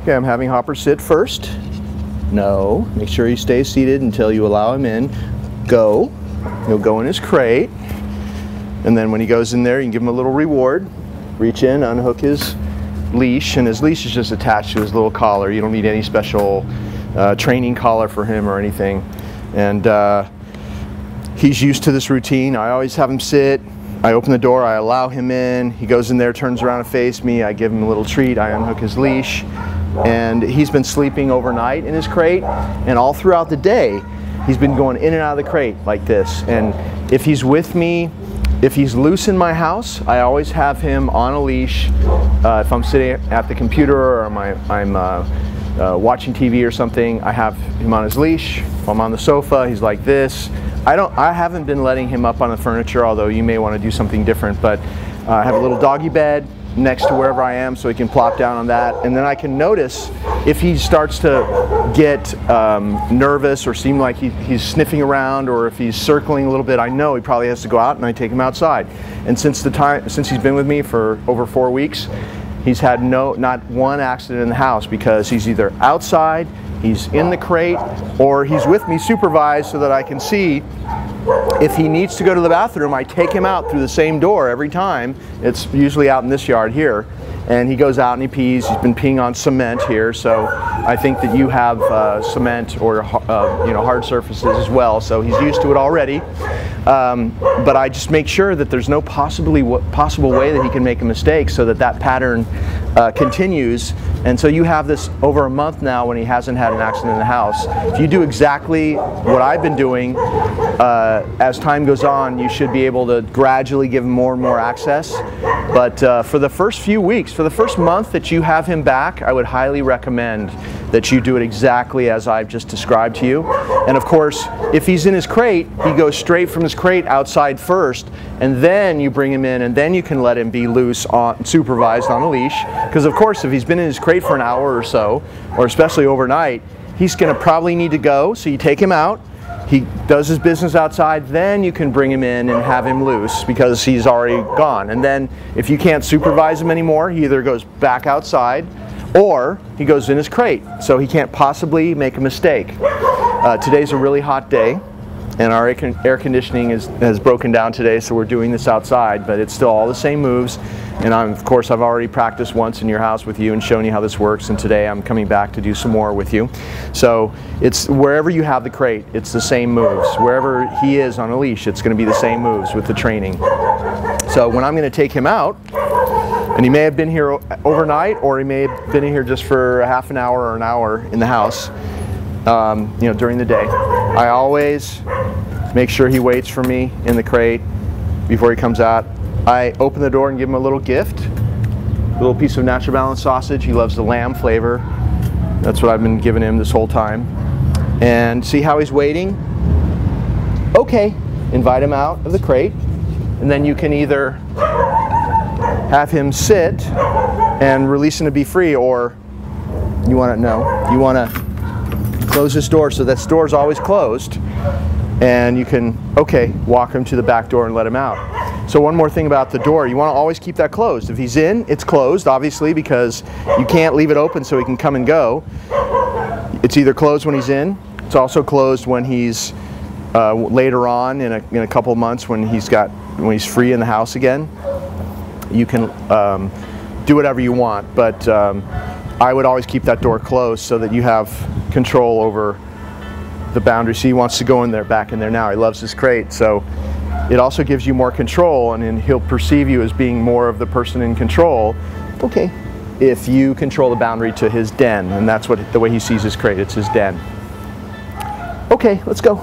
Okay, I'm having Hopper sit first. No. Make sure he stays seated until you allow him in. Go. He'll go in his crate. And then when he goes in there, you can give him a little reward. Reach in, unhook his leash, and his leash is just attached to his little collar. You don't need any special training collar for him or anything. And he's used to this routine. I always have him sit. I open the door, I allow him in. He goes in there, turns around and faces me. I give him a little treat. I unhook his leash. And he's been sleeping overnight in his crate. And all throughout the day, he's been going in and out of the crate like this. And if he's with me, if he's loose in my house, I always have him on a leash. If I'm sitting at the computer or I'm watching TV or something, I have him on his leash. If I'm on the sofa, he's like this. I haven't been letting him up on the furniture, although you may want to do something different, but I have a little doggy bed next to wherever I am so he can plop down on that, and then I can notice if he starts to get nervous or seem like he's sniffing around, or if he's circling a little bit, I know he probably has to go out, and I take him outside. And since he's been with me for over 4 weeks, he's had not one accident in the house, because he's either outside, he's in the crate, or he's with me supervised so that I can see if he needs to go to the bathroom. I take him out through the same door every time. It's usually out in this yard here. And he goes out and he pees. He's been peeing on cement here, so I think that you have cement or hard surfaces as well, so he's used to it already. But I just make sure that there's no possible way that he can make a mistake, so that pattern continues. And so you have this over a month now when he hasn't had an accident in the house. If you do exactly what I've been doing, as time goes on, you should be able to gradually give him more and more access. But for the first few weeks, for the first month that you have him back, I would highly recommend that you do it exactly as I've just described to you. And of course, if he's in his crate, he goes straight from his crate outside first, and then you bring him in, and then you can let him be loose, supervised on a leash. Because of course, if he's been in his crate for an hour or so, or especially overnight, he's going to probably need to go, so you take him out. He does his business outside, then you can bring him in and have him loose because he's already gone. And then if you can't supervise him anymore, he either goes back outside or he goes in his crate, so he can't possibly make a mistake. Today's a really hot day, and our air conditioning has broken down today, so we're doing this outside, but it's still all the same moves. And of course, I've already practiced once in your house with you and shown you how this works, and today I'm coming back to do some more with you. So it's wherever you have the crate, it's the same moves. Wherever he is on a leash, it's going to be the same moves with the training. So when I'm going to take him out, and he may have been here overnight, or he may have been in here just for a half an hour or an hour in the house, during the day, I always make sure he waits for me in the crate before he comes out. I open the door and give him a little gift, a little piece of Natural Balance sausage. He loves the lamb flavor. That's what I've been giving him this whole time. And see how he's waiting? Okay, invite him out of the crate, and then you can either have him sit and release him to be free, or you want to close this door so that door is always closed, and you can, walk him to the back door and let him out. So one more thing about the door, you want to always keep that closed. If he's in, it's closed, obviously, because you can't leave it open so he can come and go. It's either closed when he's in, it's also closed when he's later on in a couple of months when he's free in the house again. You can do whatever you want, but I would always keep that door closed so that you have control over the boundary. See, he wants to go in there, back in there now. He loves his crate, so it also gives you more control, and then he'll perceive you as being more of the person in control. Okay, if you control the boundary to his den, and that's the way he sees his crate. It's his den. Okay, let's go.